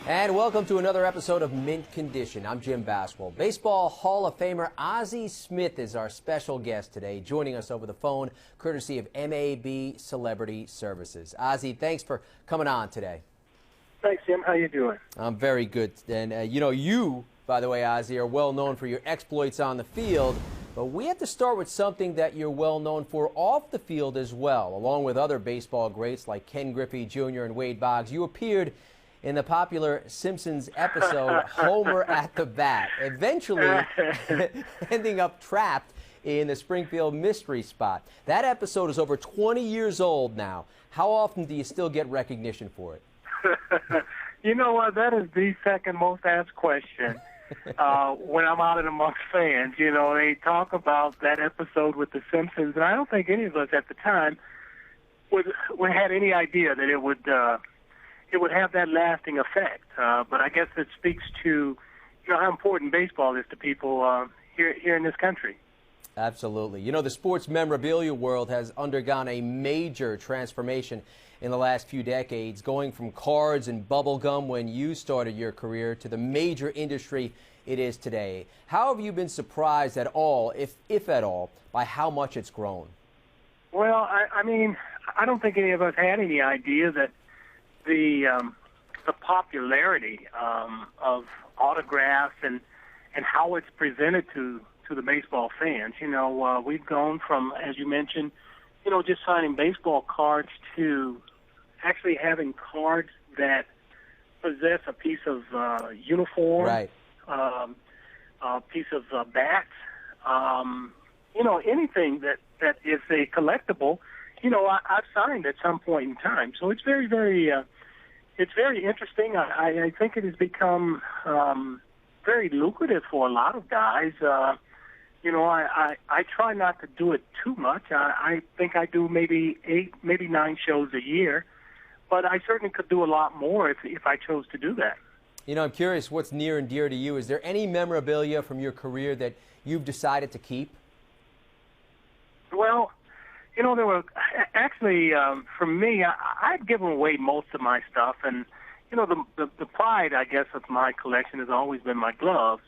And welcome to another episode of Mint Condition. I'm Jim Baswell. Baseball Hall of Famer Ozzie Smith is our special guest today, joining us over the phone, courtesy of MAB Celebrity Services. Ozzie, thanks for coming on today. Thanks, Jim. How you doing? I'm very good. And, you, by the way, Ozzie, are well known for your exploits on the field. But we have to start with something that you're well known for off the field as well. Along with other baseball greats like Ken Griffey Jr. and Wade Boggs, you appeared in the popular Simpsons episode Homer at the Bat, eventually ending up trapped in the Springfield mystery spot. That episode is over 20 years old now. How often do you still get recognition for it? You know what? That is the second most asked question when I'm out and amongst fans. You know, they talk about that episode with the Simpsons, and I don't think any of us at the time would had any idea that it would have that lasting effect. But I guess it speaks to how important baseball is to people here in this country. Absolutely. The sports memorabilia world has undergone a major transformation in the last few decades, going from cards and bubble gum when you started your career to the major industry it is today. How have you been surprised at all, if at all, by how much it's grown? Well, I mean, I don't think any of us had any idea that the popularity of autographs and how it's presented to the baseball fans. We've gone from, as you mentioned, just signing baseball cards to actually having cards that possess a piece of uniform, right? A piece of bats, anything that is a collectible. I've signed at some point in time, so it's very, very, it's very interesting. I think it has become very lucrative for a lot of guys. I try not to do it too much. I think I do maybe 8, maybe 9 shows a year, but I certainly could do a lot more if I chose to do that. I'm curious what's near and dear to you. Is there any memorabilia from your career that you've decided to keep? Well, there were actually, for me, I've given away most of my stuff, and the pride, I guess, of my collection has always been my gloves,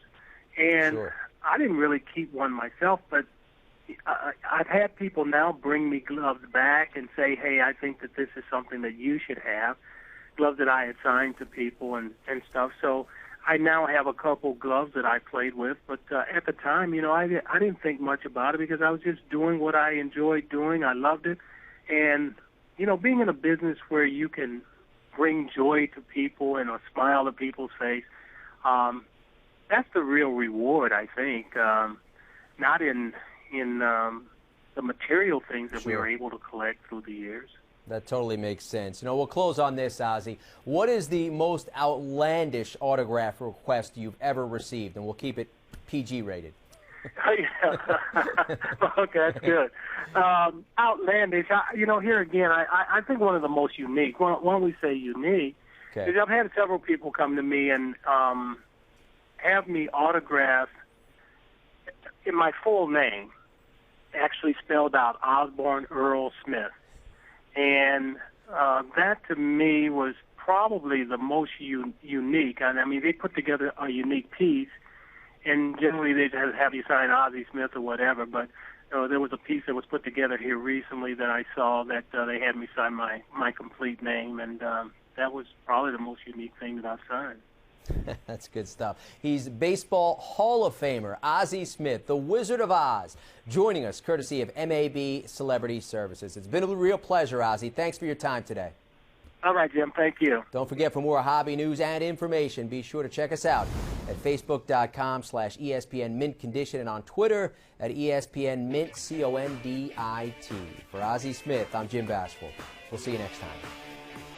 and sure. I didn't really keep one myself, but I've had people now bring me gloves back and say, hey, I think that this is something that you should have, gloves that I had signed to people and stuff. So I now have a couple gloves that I played with, but at the time, I didn't think much about it because I was just doing what I enjoyed doing. I loved it. And, being in a business where you can bring joy to people and a smile to people's face, that's the real reward, I think, not in the material things that we were able to collect through the years. That totally makes sense. We'll close on this, Ozzie. What is the most outlandish autograph request you've ever received? And we'll keep it PG rated. Okay, that's good. Outlandish. Here again, I think one of the most unique. When we say unique, is I've had several people come to me and have me autograph in my full name, actually spelled out Osborne Earl Smith. And that to me was probably the most unique. And I mean, they put together a unique piece, and generally they have you sign Ozzie Smith or whatever. But there was a piece that was put together here recently that I saw that they had me sign my complete name, and that was probably the most unique thing that I've signed. That's good stuff. He's Baseball Hall of Famer Ozzie Smith, the Wizard of Oz, joining us courtesy of MAB Celebrity Services. It's been a real pleasure, Ozzie. Thanks for your time today. All right, Jim. Thank you. Don't forget, for more hobby news and information, be sure to check us out at facebook.com/ESPN Mint Condition and on Twitter at ESPN Mint, CONDIT. For Ozzie Smith, I'm Jim Baswell. We'll see you next time.